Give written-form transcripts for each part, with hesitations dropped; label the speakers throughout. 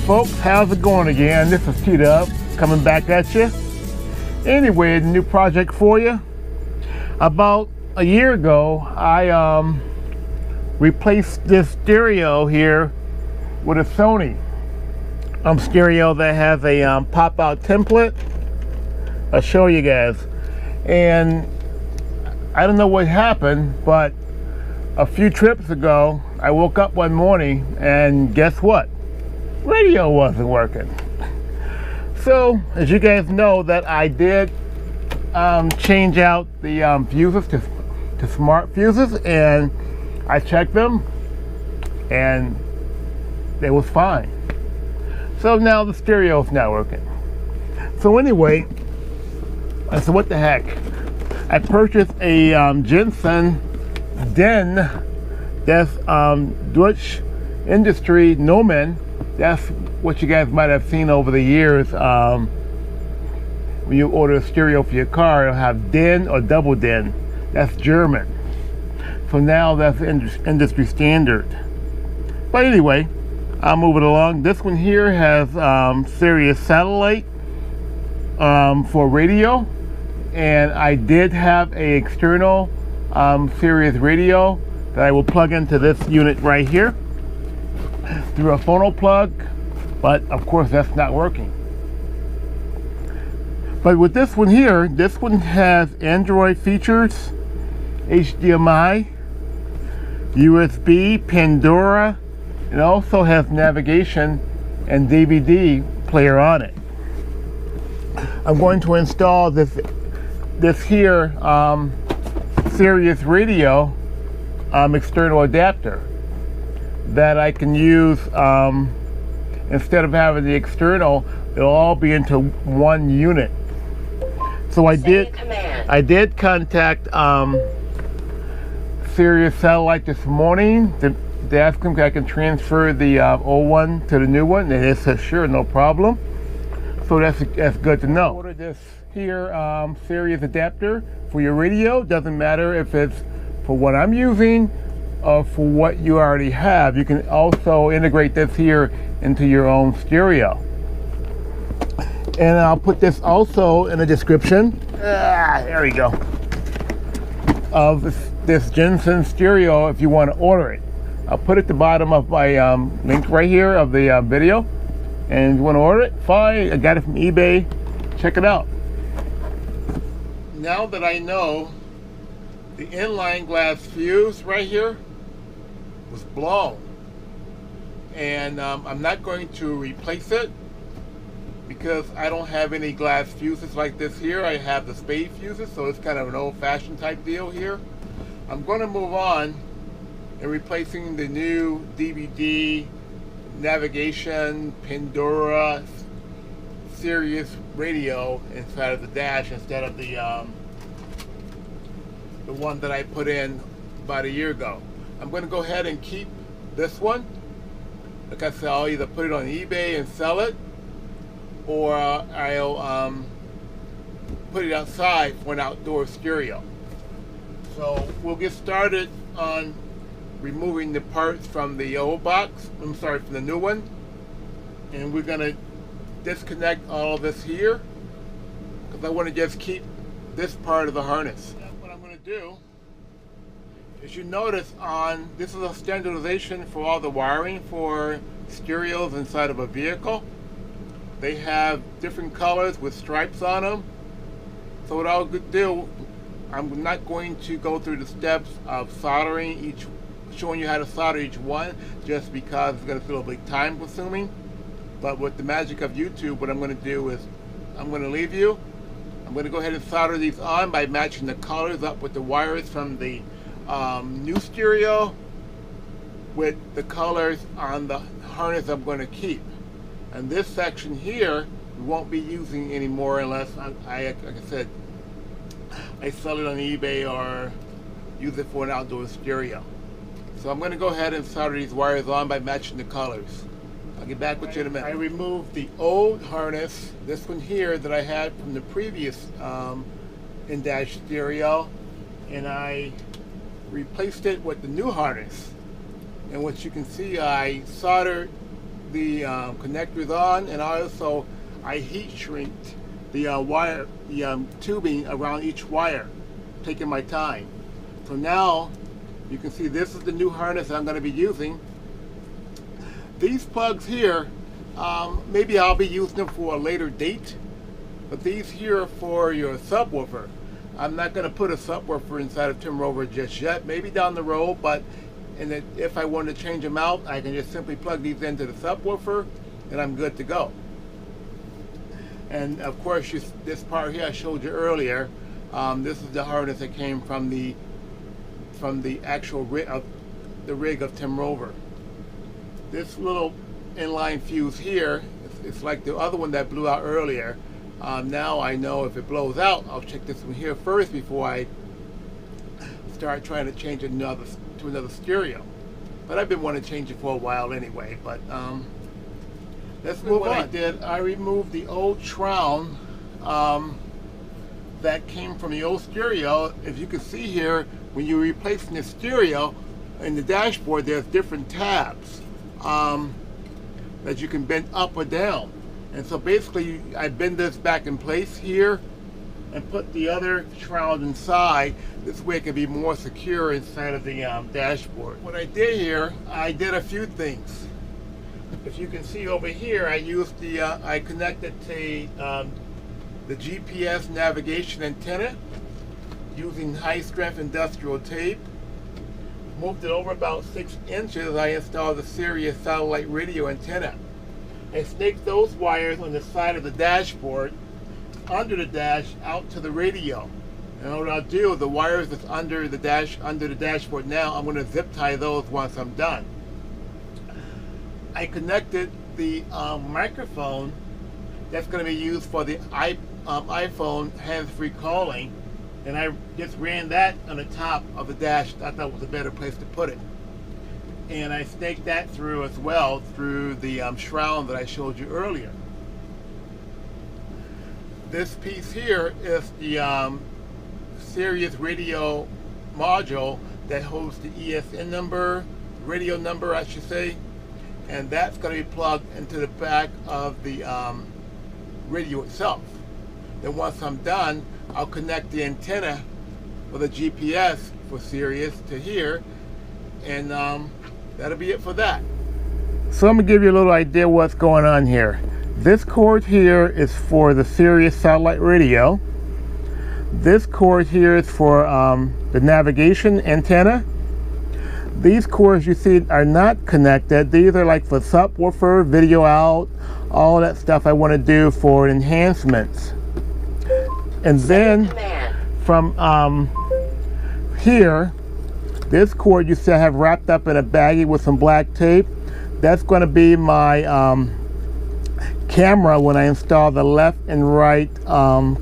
Speaker 1: folks, how's it going again? This is T-Dub coming back at you. Anyway, a new project for you. About a year ago, I replaced this stereo here with a Sony stereo that has a pop-out template. I'll show you guys. And I don't know what happened, but a few trips ago, I woke up one morning and guess what? Radio wasn't working. So, as you guys know, that I did change out the fuses to smart fuses, and I checked them, and they was fine. So now the stereo's not working. So anyway, I said, what the heck? I purchased a Jensen Den, that's Deutsch Industry Nomen. That's what you guys might have seen over the years. When you order a stereo for your car, it'll have Den or double Den. That's German. So now that's industry standard. But anyway, I'll move it along. This one here has Sirius satellite for radio. And I did have a external Sirius radio that I will plug into this unit right here through a phono plug, but of course that's not working. But with this one here, this one has Android features, HDMI, USB, Pandora, and also has navigation and DVD player on it. I'm going to install this here Sirius radio external adapter that I can use. Instead of having the external, it'll all be into one unit. So I did contact Sirius Satellite this morning to ask them if I can transfer the old one to the new one, and they said sure, no problem. So that's good to know. Order this here Sirius adapter for your radio. Doesn't matter if it's for what I'm using or for what you already have. You can also integrate this here into your own stereo. And I'll put this also in the description. There we go. Of this Jensen stereo if you want to order it. I'll put it at the bottom of my link right here of the video. And if you want to order it, fine. I got it from eBay. Check it out. Now that I know the inline glass fuse right here was blown, and I'm not going to replace it because I don't have any glass fuses like this here. I have the spade fuses, so it's kind of an old-fashioned type deal here. I'm going to move on and replacing the new DVD, navigation, Pandora, Sirius radio inside of the dash instead of the one that I put in about a year ago. I'm going to go ahead and keep this one. Like I said, I'll either put it on eBay and sell it, or I'll put it outside for an outdoor stereo. So we'll get started on removing the parts from the old box. I'm sorry, from the new one. And we're going to disconnect all of this here because I want to just keep this part of the harness. What I'm going to do is, you notice on this is a standardization for all the wiring for stereos inside of a vehicle. They have different colors with stripes on them. So what I'll do, I'm not going to go through the steps of soldering showing you how to solder each one, just because it's going to feel a bit time consuming. But with the magic of YouTube, what I'm going to do is I'm going to leave you. I'm going to go ahead and solder these on by matching the colors up with the wires from the new stereo with the colors on the harness I'm going to keep. And this section here we won't be using anymore unless like I said, I sell it on eBay or use it for an outdoor stereo. So I'm going to go ahead and solder these wires on by matching the colors. I'll get back with you in a minute. I removed the old harness, this one here that I had from the previous in-dash stereo, and I replaced it with the new harness. And what you can see, I soldered the connectors on, and I heat shrinked the wire, the tubing around each wire, taking my time. So now you can see this is the new harness I'm going to be using. These plugs here, maybe I'll be using them for a later date, but these here are for your subwoofer. I'm not going to put a subwoofer inside of Tim Rover just yet, maybe down the road, but if I wanted to change them out, I can just simply plug these into the subwoofer and I'm good to go. And of course, this part here I showed you earlier, this is the harness that came from the actual rig of Tim Rover. This little inline fuse here, it's like the other one that blew out earlier. Now I know if it blows out, I'll check this one here first before I start trying to change it to another stereo. But I've been wanting to change it for a while anyway. But let's move on. I removed the old shroud that came from the old stereo. If you can see here, when you're replacing the stereo in the dashboard, there's different tabs that you can bend up or down. And so basically I bend this back in place here and put the other shroud inside. This way it can be more secure inside of the dashboard. What I did here, I did a few things. If you can see over here, I used I connected to the GPS navigation antenna using high strength industrial tape. Moved it over about 6 inches, I installed the Sirius satellite radio antenna. I snaked those wires on the side of the dashboard, under the dash, out to the radio. And what I'll do, the wires that's under the dashboard now, I'm going to zip tie those once I'm done. I connected the microphone that's going to be used for the iPhone hands-free calling, and I just ran that on the top of the dash. I thought it was a better place to put it. And I snaked that through as well, through the shroud that I showed you earlier. This piece here is the Sirius radio module that holds the ESN number, radio number I should say, and that's going to be plugged into the back of the radio itself. Then once I'm done, I'll connect the antenna for the GPS for Sirius to here, and that'll be it for that. So I'm going to give you a little idea what's going on here. This cord here is for the Sirius satellite radio. This cord here is for the navigation antenna. These cords you see are not connected. These are like for subwoofer, video out, all that stuff I want to do for enhancements. And then from here, this cord you see I have wrapped up in a baggie with some black tape. That's going to be my camera when I install the left and right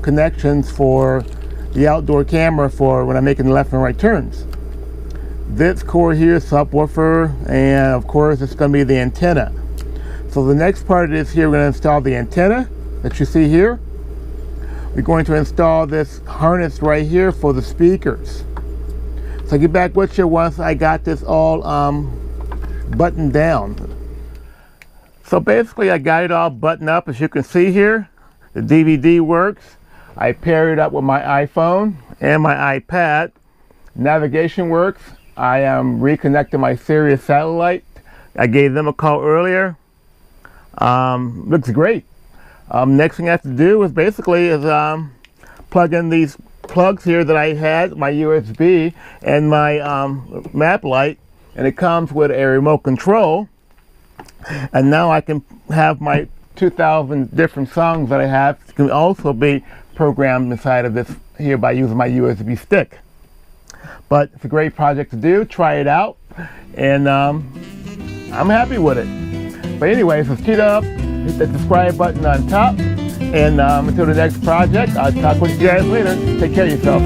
Speaker 1: connections for the outdoor camera for when I'm making left and right turns. This cord here is subwoofer, and of course it's going to be the antenna. So the next part of this here, we're going to install the antenna that you see here. We're going to install this harness right here for the speakers. So I'll get back with you once I got this all buttoned down. So basically I got it all buttoned up. As you can see here, the DVD works. I pair it up with my iPhone and my iPad. Navigation works. I am reconnecting my Sirius satellite. I gave them a call earlier. Looks great. Next thing I have to do is basically plug in these plugs here that I had, my USB and my map light, and it comes with a remote control. And now I can have my 2,000 different songs that I have can also be programmed inside of this here by using my USB stick. But it's a great project to do. Try it out, and I'm happy with it. But anyway, so keep it up, hit the subscribe button on top, and until the next project, I'll talk with you guys later. Take care of yourself.